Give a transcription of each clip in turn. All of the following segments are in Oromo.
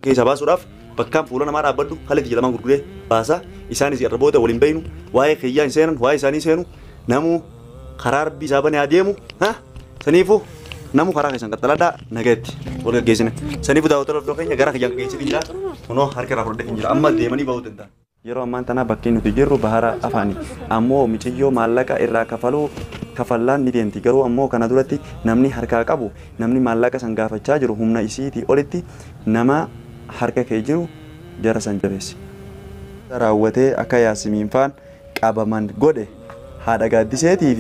keessa baasuudhaaf bakkaan fuula namaa dhaabbadhu haala itti jedhaman gurguree baasa isaanis irra booda waliin beeynu waa'ee kiyyaan seenan waa'ee isaanii seenu namu karaa rabbii isaa banee adeemu saniifu namu karaa keessan qaxxaladhaa nagaatti wal gaggeessine saniifu daawwattoota hordoftoota keenya gara kiyyaan gaggeessiti jira kunoo harka irraa fudhadhee jira amma deemanii bahuu danda'a. Yeroo ammaan tana bakkeen nuti jirru bahara afaani ammoo michiyyoo maallaqa irraa kafallaan ni deemti garuu ammoo kana duratti namni harkaa qabu namni maallaqa san gaafachaa jiru humna isiitii olitti nama harka kee jiru jara san jabeessi. Raawwatee akka Yaasimiin faan qabaman godhe haadha gaaddiseetii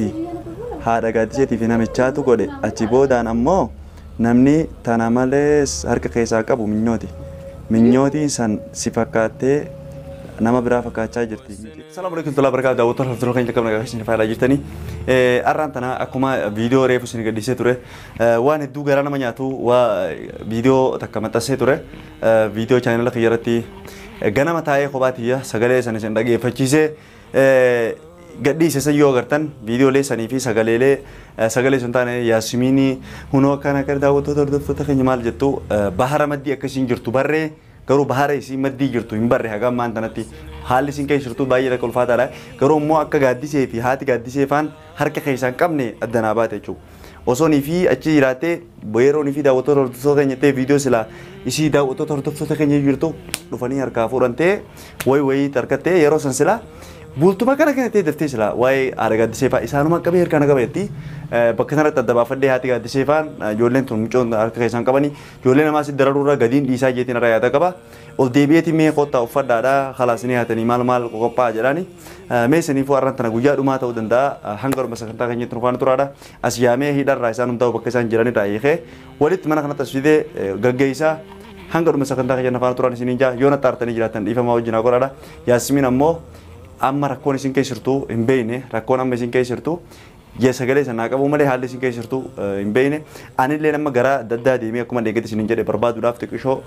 fi namichaatu godhe achi boodaan ammoo namni tana malees harka keessaa qabu minyootiin san si fakkaattee nama biraa fakkaachaa jirti. Salaamu alaikum warahmatullahi wabarakatuh. Daawwattoota hordoftoota keenya qabna gaafa isin fayyadamaa jirtanii. Arraan tana akkuma viidiyoo reefu isin gadhiisee ture waan hedduu garaa nama nyaatu waa viidiyoo takka maxxansee ture. Viidiyoo chaanala kiyya irratti ganama taa'ee kophaatiyya sagalee san isin dhageeffachiisee gadhiise san yoo agartan viidiyoolee sanii fi sagalee sun taane Yaasimiin hunoo akkana akka daawwattoota hordoftoota keenya maal jettu bahara maddii akkasiin jirtu barree garuu bahara isii maddii jirtu hin barre hagam maan tanatti haalli isin keessa jirtu baay'ee lakka ulfaataadha garuu immoo akka gaaddisee fi haati gaaddisee faan harka keessaan qabne addanaa baate jechuudha. Osoonii fi achi jiraatee boyeroonii fi daawwattoota hordoftoota keenya ta'e viidiyoo silaa isii daawwattoota hordoftoota keenya jirtu dhufanii harkaa fuudhantee wayii tarkattee yeroo san silaa bultuma kana ta'e daftee silaa waa'ee haadha gaaddisee faa isaanuma qabee harkaan qabeetti bakka sanatti adda baafadhee haati gaaddisee faan ijoolleen tun mucoon harka keessaan qabanii ijoollee namaa si dararuurra gadiin dhiisaa jeetiin irraa yaada qaba. Ol deebi'eeti mee qottaa uffadhaadhaa halaasanii haatanii maal qophaa'a jedhaani meesaniifuu arraan tana guyyaa dhumaa ta'uu danda'a hanga orma sagantaa keenyatti nufaan turaadha as yaamee hidharraa isaan hundaa'u bakka isaan jiranirraa eegee walitti mana kanatti as fidee gaggeessaa hanga orma sagantaa keenya nufaan turaan isiniin jaa yoo naxxaartanii jiraatan dhiifamaa wajjin haa godhaadha. Yaasimiin ammoo amma rakkoon isin keessa jirtu hin beekne rakkoon amma isin keessa jirtu sagalee sanaa qabu malee haalli isin keessa jirtu hin beekne anillee nama gara adda addaa deemee akkuma deeggarti isin jedhe barbaaduudhaaf xiqqishoo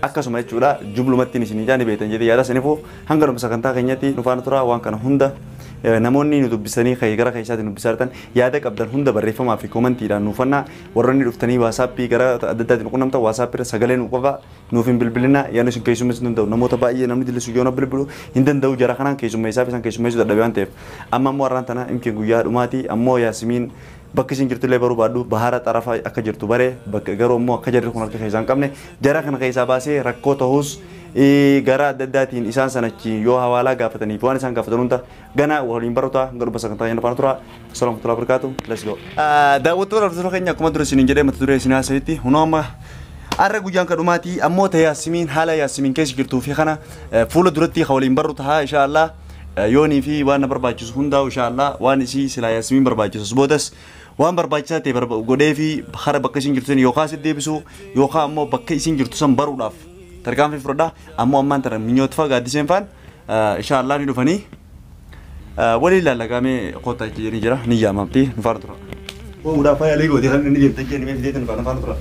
akkasuma jechuudha jublumatti isin jaani beektan jedhee yaada saniifuu hanga dhuma sagantaa keenyatti nufaan tura waan kana hunda namoonni nu dubbisanii gara keessaatti nu dubbisartan yaada qabdan hunda barreeffamaa fi koomantiidhaan nuufannaa warroonni dhuftanii waasaappii gara adda addaatti nu qunnamtan waasaappii sagalee nu qofa nuuf hin bilbilina yaadni isin keessummeessuu danda'u namoota baay'ee namni dillisu yoo na bilbilu hin danda'u jara kanaan keessummeessaa fi isaan keessummeessuu dadhabee waan ta'eef amma ammoo har'aan tana imkeen guyyaa dhumaati ammoo Yaasimiin bakki isin jirtullee baruu baadhu bahara xarafa akka jirtu bare bakka garuu ammoo akka jarri kun harka keessaa hin qabne jara kana keessaa baasee rakkoo ta'us gara adda addaatiin isaan sanachi yoo hawaalaa gaafatanii waan isaan gaafatan hunda gana waliin baroota garba sagantaa yana faana tura salaamu alaikum barakaatu let's go. Daawwattoota hordoftoota keenya akkuma dura isiniin jedhee mata duree isin haasa'itti hunoo amma arra guyyaan kadhumaati ammoo ta'e Yaasimiin haala Yaasimiin keessa jirtuu fi kana fuula duratti waliin barru tahaa inshaallah yoonii fi waan na barbaachisu hundaa inshaallah waan isii silaa Yaasimiin barbaachisus boodas waan barbaachisaa ta'e godhee fi hara bakka isin jirtu yookaan si deebisu yookaan ammoo bakka isin jirtu san baruudhaaf tarkaanfii fudhadhaa ammoo ammaan tana minyoota faa gaaddiseen faan inshaallah ni dhufanii waliin lallagaamee qottaa jedhanii jira ni yaamamti nu faana tura. Mudaa faayaalee gootee kan inni deemtee jennee fideetan nu faana tura.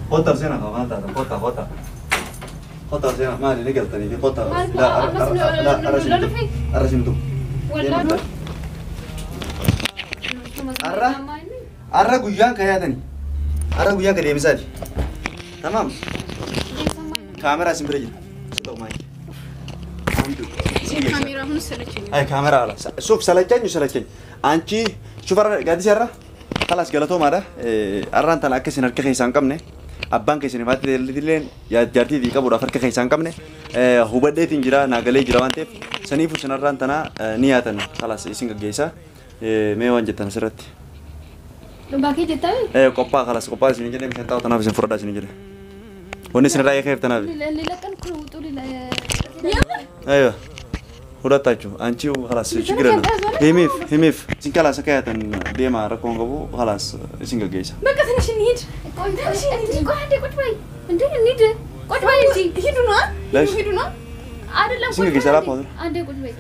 Qottaa seenaa qabaan taata qottaa. Kota sena mana ini kita ni kota. Arah sini tu. Arah guyang kaya tadi. Arah guyang kaya misal. Tamam. Kamera sini beri. Sudah main. Kamera pun selesai. Ay kamera ala. Suf selesai. Anci, cuma gadis arah. Kalas galato mara. Arah tanah kesin harga kesan kam ne. Abbaan keessanii faatti illeen jaartii fi qabuudhaaf harka keessaan qabne hubadheetiin jira naagalee jira waan ta'eef saniifuu sanarraan tana ni yaatan kalaas isin gaggeessa mee waan jettan asirratti. Baakii jettaa? Qophaa'a kalaas qophaa'a isin jedhee bishaan taa'u tanaaf isin fudhadhaa isin jedhe. Wanni isin irraa eegeef tanaaf. Lilaqan kun wuxuu lila. Aywa. Hudhataa jechuudha. Anchi kalaas shigirana. Himiif isin kalaas akka yaatan deemaa rakkoon qabu kalaas isin gaggeessa. Bakka sana isin hiid. Qo'aadde qo'aadde እንዴ እንሂድ ቁጭ በይ እንጂ ሂዱ ነው አይደለም ቁጭ በይ አንዴ ቁጭ በይ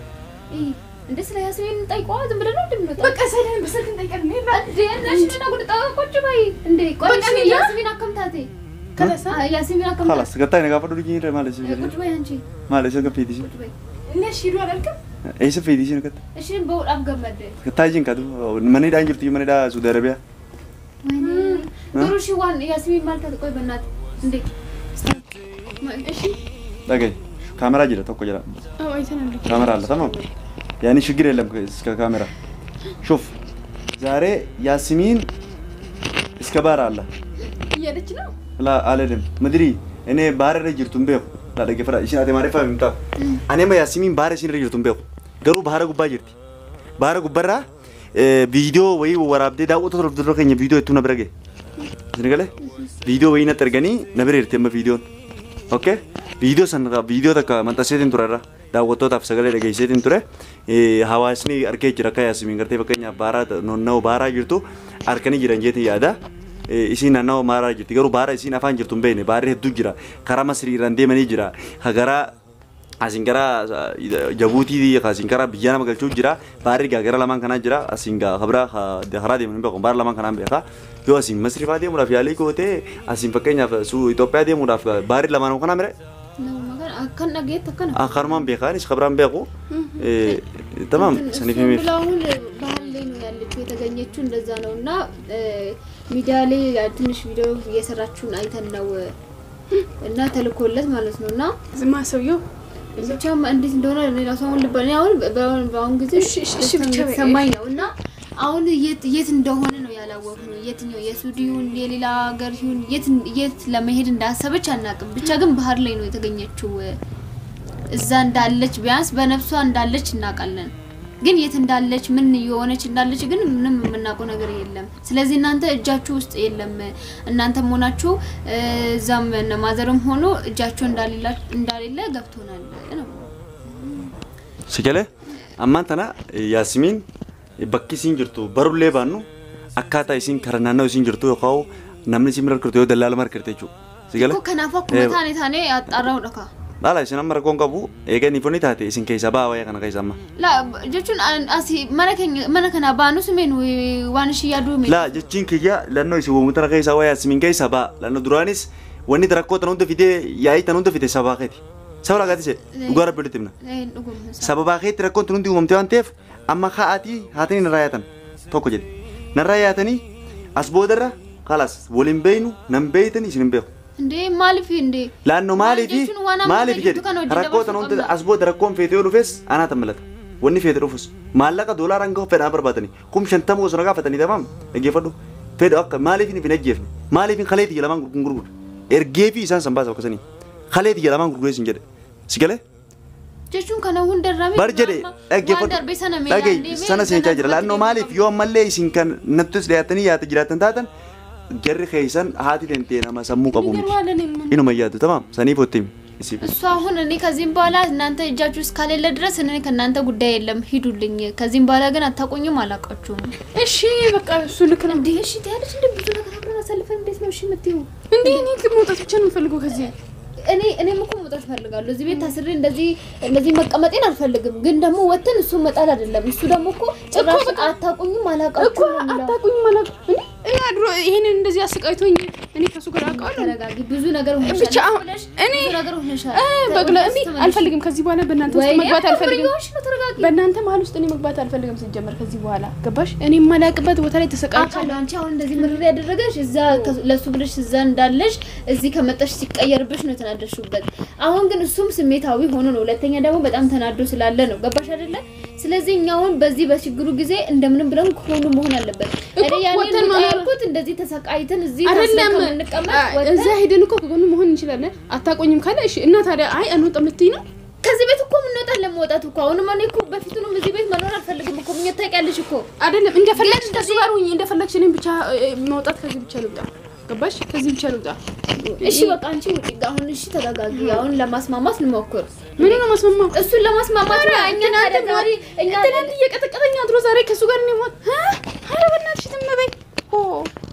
እንደ ስለ ያስሚን ጠይቀዋ ዝም ብለን ነው እንደምንወጣው በቃ ሰላም በስልክ እንጠይቀን ነው እንዴ እናሽና ቁጭ በይ እንዴ ቆይ ያስሚን አከምታቴ ከለሳ ያስሚን አከምታቴ خلاص قطعنا قافلو ልጅ ማለት ነው ቁጭ በይ አንቺ ማለት ነው ከፊት ቁጭ በይ እነሽ ሂዱ አላልክም إيش في دي شنو كده إيش بقول أبغى مدة كتاجين كده مني دا إنجلتي مني دا سعودي عربية دروشي وان ياسمين مالك تقول بنات عندك ما إيش دقي كاميرا جرا توكو جرا كاميرا الله تمام يعني شجري لهم كاميرا شوف زاري ياسمين اسكبار الله يا رجلا لا على مدري إني بار رجيرتم بيو لا دقي فرا إيش نادي معرفة ممتاز أنا ما ياسمين بار إيش رجيرتم بيو قالوا بهار قبّا جرتي بهار قبّرة فيديو وهي ورابدي دا وتطلب تطلب كني فيديو يتونا برجع زين فيديو وهي نترجعني نبرر تم فيديو أوكي فيديو سنة فيديو تك من تسيتين ترى دا وتو تفسير لك يسيتين ترى هواسني أركي جرا ياسمين قرتي بكني بارا نو بارا جرتو أركني جرانجيتي يادا إسين نو مارا جرتي قالوا بارا إسين أفان جرتم بينه بارا هدو جرا كرام سري رندي مني جرا هجرا asingkara Jabuuti di asingkara biyana magal jira bari gagara laman kana jira asinga khabra dehara de menbe bar laman kana beka yo asing masri fadi muraf yali ko te asin pakenya su Ethiopia de muraf bari laman kana mere no magan akan naget akan akhar man beka ni khabran beku tamam sani fimi ብላውን ባህል ላይ ነው ያለችው የተገኘችው እንደዛ ነውና ሚዲያ ላይ ትንሽ ቪዲዮ እየሰራችሁን አይተን ነው እና ተልኮለት ማለት ነውና ዝማ ሰውየው ብቻ እንዴት እንደሆነ ለራሷን ልበል አሁን በአሁን ጊዜ እሺ ብቻ ሰማይ ነውና አሁን የት እንደሆነ ነው ያላወቅነው የትኛው የሱዲውን የሌላ ሀገር ይሁን የት ለመሄድ እንዳሰበች አናቅም ብቻ ግን ባህር ላይ ነው የተገኘችው እዛ እንዳለች ቢያንስ በነፍሷ እንዳለች እናቃለን ግን የት እንዳለች ምን የሆነች እንዳለች ግን ምንም የምናውቀው ነገር የለም ስለዚህ እናንተ እጃችሁ ውስጥ የለም እናንተ ሆናችሁ እዛም ማዘርም ሆኖ እጃችሁ እንዳሌለ ገብቶናል ነው ሲገለ አማንተና ያስሚን bakki isin jirtu barullee baannu akkaataa isin karanaannoo isin jirtu yookaan namni isin markirtu yoo dallaa markirte jechuudha. Sigale. Ko kanaaf akkuma taane axxaarraa dhaka. Laala isin amma rakkoon qabu eeganii fonni taate isin keessa baa wayyaa kana keessa amma. La jechuun asi mana kana baanu simeen waan ishii yaaduu mi. La jechuun kiyya lannoo isin woomutana keessa wayyaa simin keessa baa lannoo duraanis wanni rakkoo tan hunda fidee yaa'ii tan hunda fidee sabaa keeti. Sabaa gaati se dhugaa rabbi dhittimna. Sababa keetti rakkoon tan hundi uumamtee waan ta'eef amma ka'aati haatanii narraa yaatan tokko jedhe narraa yaatanii as boodarra kalas waliin beeynu nan beeytanii isin hin beeku. Ndee maaliif ndee? Laannoo maaliif jedhe rakkoo tan hunda as booda rakkoon feetee yoo dhufes anaata malata wanni feete dhufus maallaqa doolaaraan gahu fedhaan barbaadanii kum shantama osoo na gaafatanii tamam dhaggeeffadhu fedha akka maaliif hin ajjeefne maaliif hin kaleeti jedhamaan gurguru ergee fi isaan san baasa akkasanii kaleeti jedhamaan gurguree isin jedhe si galee. jechuun kana hundarraa barjade dhaggeeffadhu dhaggeeffadhu sana seenchaa jira laannoo maaliif yoo ammallee isin kan nattus dhiyaatanii yaata jiraatan taatan jarri keessan haati tentee nama sammuu qabu miti inuma yaadu tamam saniif ወጥም እሱ አሁን እኔ ከዚህም በኋላ እናንተ እጃችሁ እስካሌለ ድረስ እኔ ከናንተ ጉዳይ የለም ሂዱልኝ ከዚህም በኋላ ግን አታቆኙም አላቃችሁም እሺ በቃ እሱ ልክ ነው እንዴ እሺ ታያለሽ እንዴ ብዙ ነገር አብረን አሳልፈን እንዴት ነው እሺ የምትይው እንዴ እኔ ልሞጣት ብቻ ነው የምፈልገው ከዚህ እኔም እኮ መውጣት ፈልጋለሁ እዚህ ቤት ታስሬ እንደዚህ መቀመጤን አልፈልግም ግን ደግሞ ወተን እሱ መጣል አይደለም እሱ ደግሞ እኮ ጭራሽ አታቆኙም አላቃችሁም አታቆኙም አላቃችሁም እኔ አድሮ ይሄን እንደዚህ አስቃይቶኝ እኔ ከሱ ጋር አውቃለሁ ተረጋጊ ብዙ ነገር ሆነሻል እኔ ብዙ ነገር ሆነሻል በግለ እኔ አልፈልግም ከዚህ በኋላ በእናንተ ውስጥ መግባት አልፈልግም በእናንተ መሀል ውስጥ እኔ መግባት አልፈልግም ሲጀመር ከዚህ በኋላ ገባሽ እኔ ማላቅበት ቦታ ላይ ተሰቃይቻለሁ አንቺ አሁን እንደዚህ ምርር ያደረገሽ እዛ ለሱ ብለሽ እዛ እንዳለሽ እዚህ ከመጣሽ ሲቀየርብሽ ነው ተናደሽበት አሁን ግን እሱም ስሜታዊ ሆኖ ነው ሁለተኛ ደግሞ በጣም ተናዶ ስላለ ነው ገባሽ አይደለ ስለዚህ እኛውን በዚህ በችግሩ ጊዜ እንደምንም ብለን ሆኖ መሆን አለበት እኔ ያኔ ያልኩት እንደዚህ ተሰቃይተን እዚህ ተሰቃይተንቀመጥ እዛ ሄደን እኮ ከጎኑ መሆን እንችላለን አታቆኝም ካለ እሺ እና ታዲያ አይ አንወጣም ልትይ ነው ከዚህ ቤት እኮ ምን ወጣ ለመውጣት እኮ አሁን ማን እኮ በፊቱንም እዚህ ቤት መኖር አልፈልግም እኮ ምን ታውቂያለሽ እኮ አይደለም እንደፈለግሽ ከዚህ ጋር ሆኜ እንደፈለግሽ እኔን ብቻ መውጣት ከዚህ ብቻ ልውጣ ገባሽ ከዚህ ብቻ ልውጣ እሺ በቃ አንቺ ውጪ አሁን እሺ ተረጋጊ አሁን ለማስማማት እንሞክር ምን ነው ማስማማ እሱን ለማስማማት ነው እኛ ትናንት እየቀጠቀጠኝ አድሮ ዛሬ ከሱ ጋር ነው ሞት ኧረ በእናትሽ ትመበይ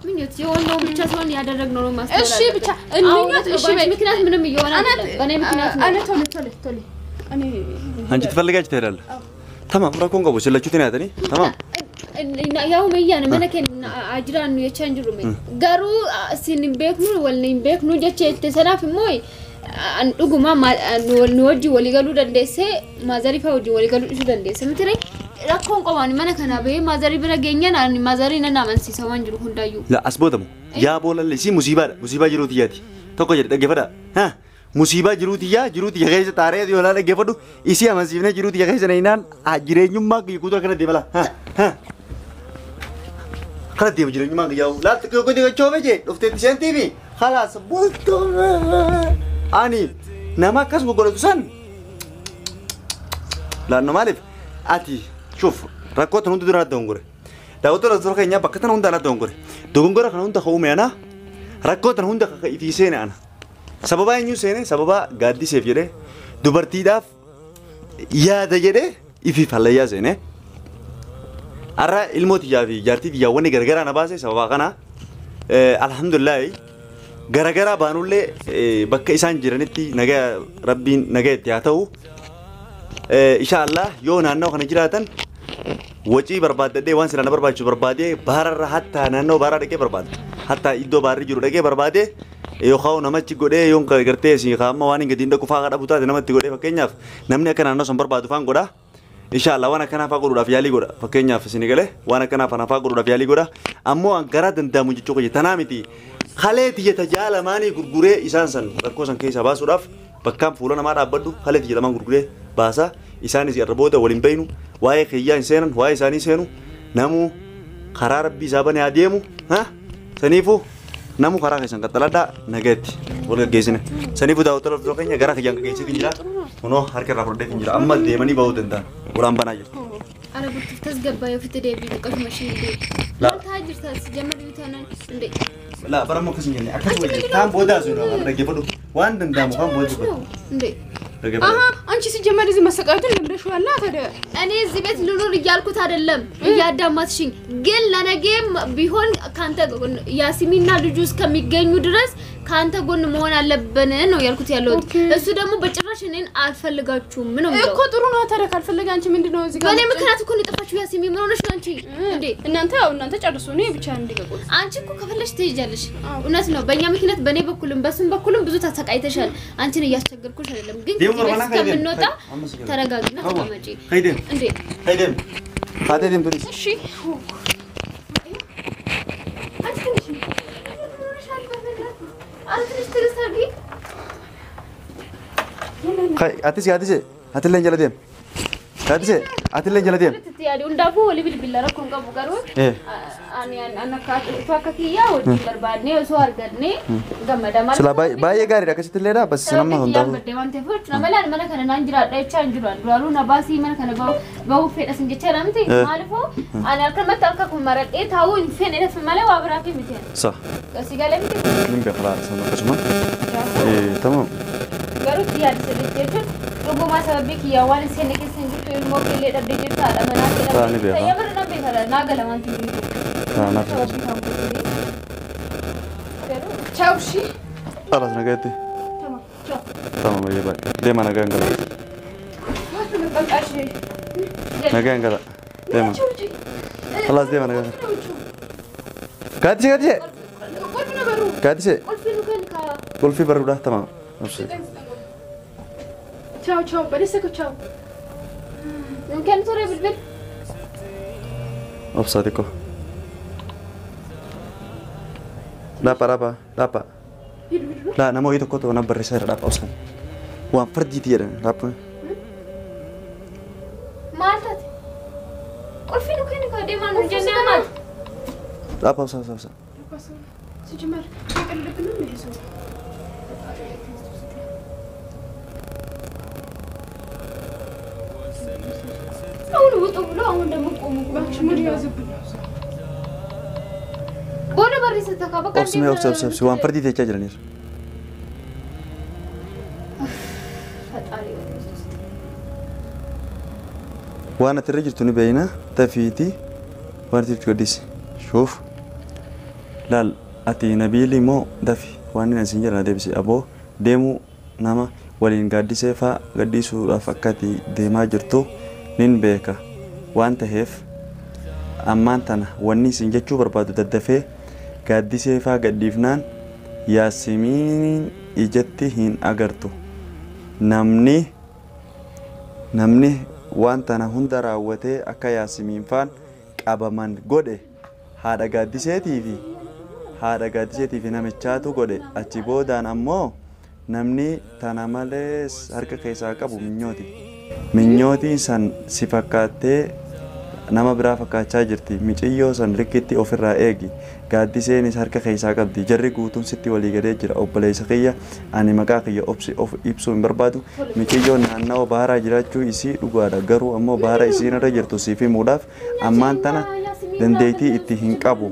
ምኞት የሆነው ብቻ ሰውን ያደረግነው ነው ማስተዋል እሺ ብቻ ምኞት እሺ ምክንያት ምንም ይሆን አይደለም በኔ ምክንያት ነው አነ ቶሎ እኔ አንቺ ትፈልጋች ትሄዳለህ tamam rakkoon qabu sillachuutiin yaatanii tamam ያው መያን መነከን አጅራን የቻንጅሩ ምን ጋሩ ሲን ቤክኑ ወልኔ ቤክኑ ጀቼ ተሰናፍ ሞይ dhuguma nu wajji walii galuu dandeesse maazarii fa'aa wajji walii galuu dhiisuu dandeesse miti ree rakkoon qabaan mana kana bahee maazarii bira geenyaan maazarii nan amansiisa waan jiru hundaayyuu. La as boodamu yaa boolallee si musiibaadha musiibaa jiruuti yaati tokko jedhe dhaggeeffadha ha musiibaa jiruuti yaa keessa taaree yoo laala dhaggeeffadhu isii amansiifnee jiruuti yaa keessa naan jireenyummaa guutuu akkana deemala ha kana deemu jireenyummaa guyyaa laatti gootee gochoome jee dhufteetti seentiifi khalaas bultoome ani nama akkas godhatu san laanno maaliif ati shuf rakkoota hundi dura dongore daawwattoota dura keenya bakka tana hunda dongore dogongora kana hunda ka'ume ana rakkoota hunda itti seene ana sababa eenyu seene sababa gaaddiseef jedhee dubartiidhaaf yaada jedhee ifi fallayyaa seene arra ilmootiyaa fi jaartii biyyaa wanni gargaraa na baase sababa kana alhamdulillah garagaraa baanullee bakka isaan jiranitti nagaa rabbiin nagaa itti haa ta'u inshallah yoo naannoo kana jiraatan wacii barbaadadhee waan sirna barbaachisu barbaadee baararra hatta naannoo baaraa dhaqee barbaade hatta iddoo baarri jiru dhaqee barbaade yookaan namachi godhee yoon gartee si qaama waan hin gadiin dhaqu faa qadhabu taate namatti godhee fakkeenyaaf namni akka naannoo san barbaadu faan godha inshallah waan akkana faa godhuudhaaf yaalii godha fakkeenyaaf isin galee waan akkana faa godhuudhaaf yaalii godha ammoo garaa danda'amu jechuu qoyye tanaa miti khaleeti yeta jaalamaanii gurguree isaan san rakkoo san keessa baasuudhaaf bakkaan fuula namaa dhaabbadhu khaleeti jedhaman gurguree baasa isaanis irra booda waliin baynu waa'ee kiyyaa hin seenan waa'ee isaanii seenu namu karaa rabbii isaa banee adeemu ha saniifu namu karaa keessan qaxaladhaa nagaatti wal gaggeessine saniifu daawwattoota dhufdoo keenya gara kiyyaan gaggeessitiin jira kunoo harka irraa fudhateetiin jira amma deemanii bahuu danda'an ulaan banaa jira. Ana bultuuf tasgabbaa'ee ofitti deebiin qofuma ishee deebi. Maal ta'aa jirtaas jammaduu taanaan hundee. La bara mau kesini ni. Akan boleh. Kan bodoh sudah. Lagi bodoh. Wan dendam kan bodoh. Ndee. Aha, አንቺ ሲጀመር እዚህ መሰቃየቱን ለምደሽዋል ታዲያ እኔ እዚህ ቤት ልኑር እያልኩት አይደለም እያዳማትሽኝ ግን ለነገም ቢሆን ካንተ ያሲሚና ልጁ እስከሚገኙ ድረስ ካንተ ጎን መሆን አለብን ነው ያልኩት ያለው እሱ ደግሞ በጭራሽ እኔን አልፈልጋችሁም ነው እኮ ጥሩ ነው ታዲያ ካልፈለገ አንቺ ምንድነው እዚህ ጋር እኔ ምክንያት እኮ ነው የጠፋችሁ ያሲሚ ምን ሆነሽ ነው አንቺ እንዴ እናንተ ጨርሱ ነው ብቻ እንዲገቁት አንቺ እኮ ከፈለሽ ትሄጃለሽ እውነት ነው በእኛ ምክንያት በእኔ በኩልም በሱም በኩልም ብዙ ተሰቃይተሻል አንቺን እያስቸገርኩሽ አይደለም ግን እስከምንወጣ ተረጋግና ተቀመጪ ሄደን እንዴ ሄደን ፋቴደም ፕሊዝ እሺ atilen jaladem atilen jaladem تيادي وندافو ولي بالبلا ركون قبو قرو أنا كاتفاكيا ودي بربادني وسوار قدني قمدا مال سلا باي غاري دا كسيت ليدا بس نما هوندافو بدي وانت فوت نملان من كان نانجرا دايتشا انجرا دوالو نباسي من كان باو في اسنجتشا رامتي مالفو انا كلمه تلككم مرد ايه تاو فين انا في ماله وابراكي متين صح بس قال لي من خلاص انا قسمه ايه تمام قالوا تيادي سبيتك ربما سببك يا وان سنك سنجت الموكل اللي دبجت على مناطق يا برنا بيتها ناقل ما انت انا تشاو شي خلاص نجاتي تمام يا باي ديما انا جانجلا انا جانجلا ديما خلاص ديما انا جانجلا كاتي قول في برودة تمام تشاو بريسك تشاو ممكن توري بالبيت أبصادكو لا با لا نمو يدو كتو نبر رسالة لا أصلا وان فردي تيرا لا با مالتات قول فينو كيني كادي ما نجني مات لا با أبصا سجمر يقلب لنا يسوي أول وطبلو أول دم قومو باش مريا زبنا بولا بري ستكابا كان أبصا وان فردي تيجا جرانير وانا ترجل توني بينا تفيتي وانا ترجل شوف لا أتي نبيلي مو دفي وانا نسنجر ندبسي أبو ديمو نما ولين قديسة فا قديسو رافقاتي ديما جرتو نين بيكا وانت هيف أمان تنا واني سنجتشو بربادو تدفي قديسة فا قديفنان ياسمين ijatti hin agartu namni wanta na hunda raawwatee akka Yaasimiin faan qabaman godhe haadha gaaddiseetii fi namichaatu godhe achi boodaan ammoo namni tana malees harka keessaa qabu minyootiin san si fakkaattee nama biraa fakkaachaa jirti miiciyyoo san rikitti ofirraa eegi gaaddiseenis harka keessaa qabdi jarri guutuun sitti walii galee jira obboleessa kiyya ani maqaa kiyya of ibsuu hin barbaadu miiciyyoon naannawa baaraa jiraachuu isii dhugaadha garuu ammoo baara isiin irra jirtu siif himuudhaaf ammaan tana dandeettii itti hin qabu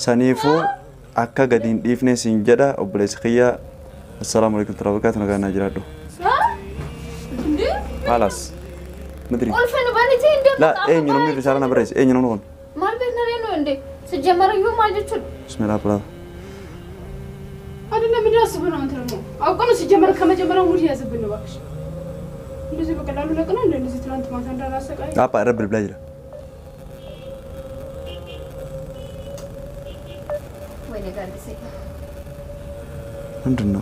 saniifuu akka gadi hin dhiifne siin jedha obboleessa kiyya assalaamu alaykum taraabakaatu nagaannaa jiraadhu halas مدري ألفين وبنتي عندي لا إيه نمني رسالة نبرز إيه نمنون ما بينا لينو عندي سجمر يوم ما جتشل بسم الله بلا هذا نمني راسبنا أنت رمو أو كانوا سجمر كم جمرة ولي أسبنا باكش لذي بكلامه لكنا عندنا لذي تلانت ما تندر راسك أي apa رب البلاجر وين قاعد يصير عندنا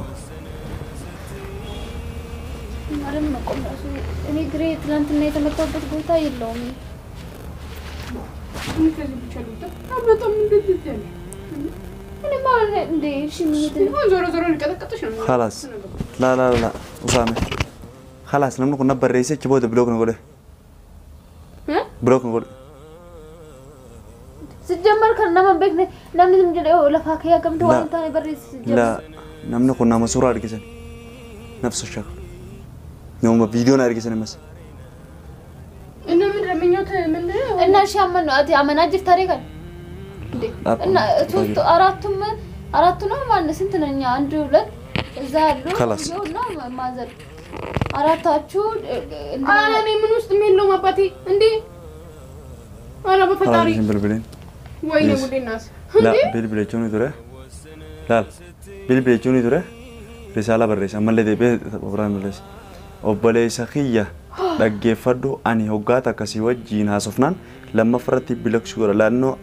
ማረም መቆም ራሱ እኔ ግሬ ትላንትና የተመታበት ቦታ የለውም እኔ ከዚህ ብቻ ልውጣ በጣም እንደዚህ ያለ እኔ ማለት እንደ እሺ ምን ዞሮ ልቀጠቅጥሽ ነው خلاص لا أسامة خلاص نمنو كنا بريسة كبود بلوك نقوله بلوك نقول سجمر كنا ما بيكنا نمني تمجد ولا فاكهة كم توان تاني بريس لا نمنو كنا مسورة أركيسن نفس الشكل نوم فيديو ناركيسن بس إنه من رمينيوت من ده إنه شيء من أتي أمانة جف تاريخا إنه تو أراتنا ما نسيتنا إني عندي ولد زادلو خلاص ما زال أراتشو أنا من وسط ميلو ما باتي عندي أنا بفتاري بلبلين وين يقول الناس لا بلبليشوني ترى لا بلبليشوني ترى رسالة بريس أما اللي تبيه برام بريس obboleessa kiyya dhaggeeffadhu ani hoggaata akkasii wajjiin haasofnaan lamma farratti bilaksu godha laannoo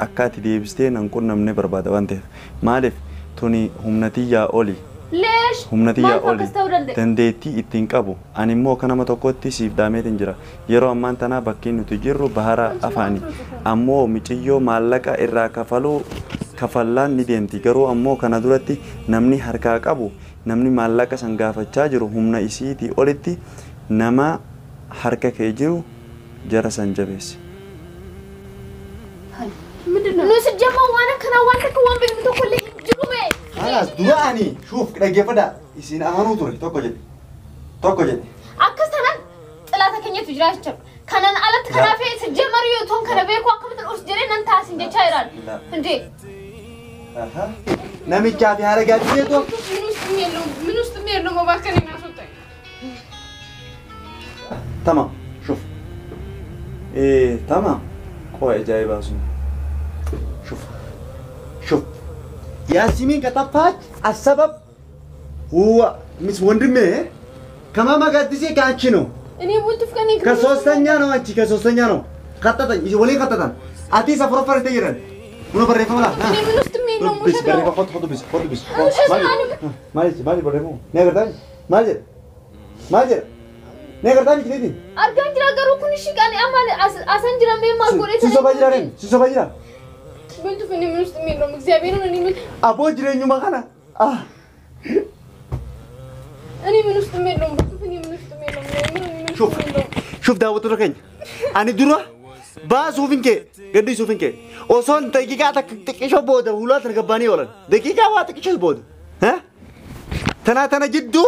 akka ati deebistee nan qunnamne barbaada waan ta'eef maaliif tuni humnatiyyaa oli dandeettii ittiin qabu ani immoo akka nama tokkotti siif daameetiin jira yeroo ammaan tanaa bakkiin nuti jirru bahara afaani ammoo miiciyyoo maallaqa irraa kafallaan ni deemti garuu ammoo kana duratti namni harkaa qabu namni maallaqa san gaafachaa jiru humna isiitii olitti nama harka kee jiru jara san jabeessi. نوس الجماعة وأنا كنا وأنا كوان بيجي تقول لي جروبه. خلاص دعاني شوف كده جفدا يصير أمانو توري توكو جد. أكستنا ثلاثة كنية تجراش تر. كنا على تكرافة الجماعة يوتون كنا بيكوا كم تلوس جرين ننتاسين جايران. هندي. أها. نامي كافي هذا قاعد يدو. منو استميلو ما باكني ناسوتي. تمام شوف. إيه تمام. كويس جاي باسون. شوف ياسمين كتبت السبب هو مش وندمه كما ما قد تسي كانشنو اني قلت فكني كسوستنيانو انتي كسوستنيانو خططن يجي ولي خططن اتي سفر فرتيرن منو بري فملا اني من استميلو بس بري خد بس مالي بريمو نغردان ماجر نغردان كده أرجع جرا كرو كوني شيء أمال أسان جرا مين ما قولي سيسو باجرين قلت فيني من استميلو مكذابين اني من ابو جرين يوم كان اني من استميلو قلت فيني من استميلو شوف داوود ركين أنا درا باسوفينك قدي سوفينك أصلا دقيقة تكشف بود ولا تركباني ولا دقيقة واتكشف بود ها تنا جدو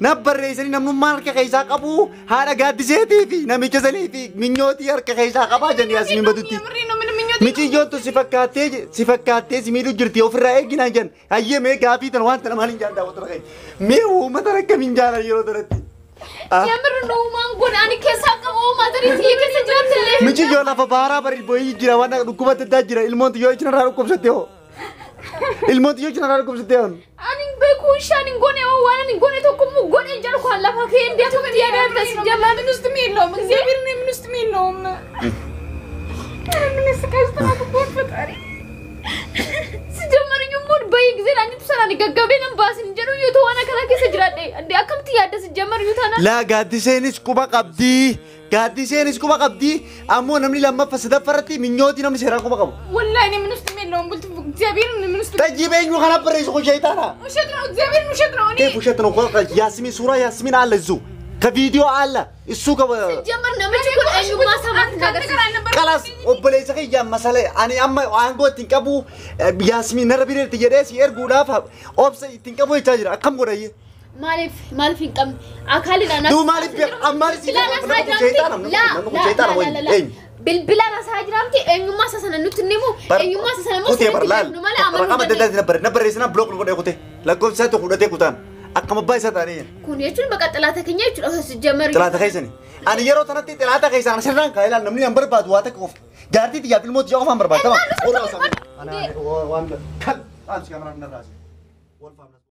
نبر رئيسني نمنو مالك كيسا قبو هذا قاعد زيتي في نمي كزلي في منيوتي أرك كيسا قبا جني أسمين بدوتي ميتي جون تو سفكاتي زميلو جرتي أوفر رأي جنا جن أيه مي كافي تنوان تنمالين جان داوود ركين مي هو ما ترك من جانا يرو درتي يامر نومان قول أنا كيسا قبو ما تري تيه كيسا جرت ليه ميتي جون لا فبارا بري بوي جرا وانا ركوبة تدجرا المونت يوجنا ركوب ستيو المونت يوجنا ركوب ستيو أنا بكون شانين قوني أو أنا نقوني تكون مقوني جالو خلا فكين بيتو بديانا بس جمال من استميلو مكذابين من استميلو من السكاست ما بقول فتاري سجمر يومون بايك زين عندي بسرعة نقابين باس نجرو eenyu yuutuu waan akkana keessa jiraadhe andi akkamti yaadda sijjamar yuutana La gaaddiseenis quba qabdii. Gaaddiseenis quba qabdii. Ammoo namni lammaffaa sadaffaratti minyooti namni seeraa quba qabu. والله اني من وسط مين لو قلت زابير من وسط تجيب ايش خنا بريس خو شيطانا. وشدنا زابير وشدنا كيف وشتنا خو ياسمين صورة ياسمين على الزو. كفيديو على السوق. sijjamar namichi kun eenyummaa samaatti nagarsiisa خلاص وبليس خي يا مسألة أنا أما عن قوة تنكبو ياسمين نربي تجريس يرجو لافها أوبس تنكبو يتاجر كم قريه maaliif hin qabne akaalin ana دو مالي في أماري سيدا نمكو شيطانا نمكو شيطانا وين إيه bilbila rasaa jiraamti eenyummaa isa sana nutti himu eenyummaa isa sana immoo كوتي برلال رقم الدلال نبر رئيسنا بلوك نقول كوتي لكم ساتو خدتي كوتان أكمل باي ساتانين kun jechuun baqa xalaata keenya jechuudha sijjamar ثلاثة خيسني أنا يرو تنتي ثلاثة خيسان أنا سرنا كايلا نمني أمبر بعد واتك أوف جارتي تيجي بالموت جاوا أمبر بعد تمام أنا وان كل أنا سيامرنا الرازي